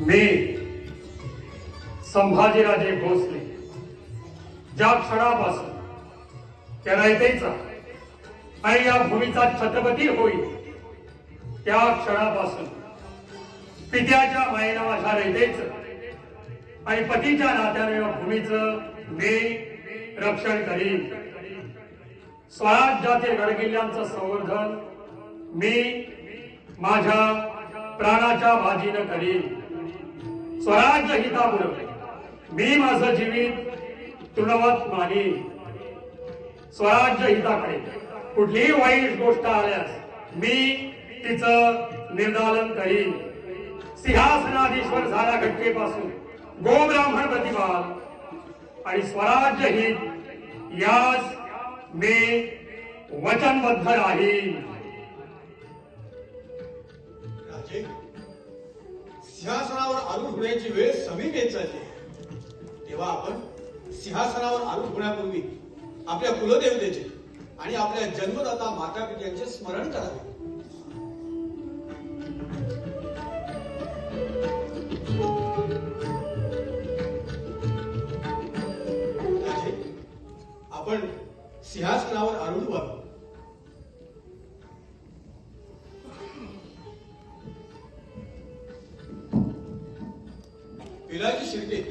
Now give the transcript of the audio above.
मी संभाजीराजे भोसले ज्या क्षणापासून त्या रयतेचा आणि या भूमीचा छत्रपती होईल त्या क्षणापासून पित्याच्या मायेला माझ्या रयतेचं आणि पतीच्या नात्याने या भूमीचं मी रक्षण करीन. स्वराज्यातील गडकिल्ल्यांचं संवर्धन मी माझ्या प्राणाच्या बाजीनं करीन. स्वराज्य हितापुढे मी माझं जीवित तृणवत मानीन. स्वराज्य हिताकडे कुठलीही वाईट गोष्ट आल्यास मी तिचं निर्दालन करीन. सिंहासनाधीश्वर झाला घटकेपासून गोब्राह्मण प्रतिभाग आणि स्वराज्य हित यास मी वचनबद्ध राहीन. राजे, सिंहासनावर आरूढ होण्याची वेळ समीप येत चालली. तेव्हा आपण सिंहासनावर आरूढ होण्यापूर्वी आपल्या कुलदेवतेचे आणि आपल्या जन्मदाता माता पित्यांचे स्मरण करावे. राजे, आपण सिंहासनावर आरूढ व्हावे. पिलाजी शिर्के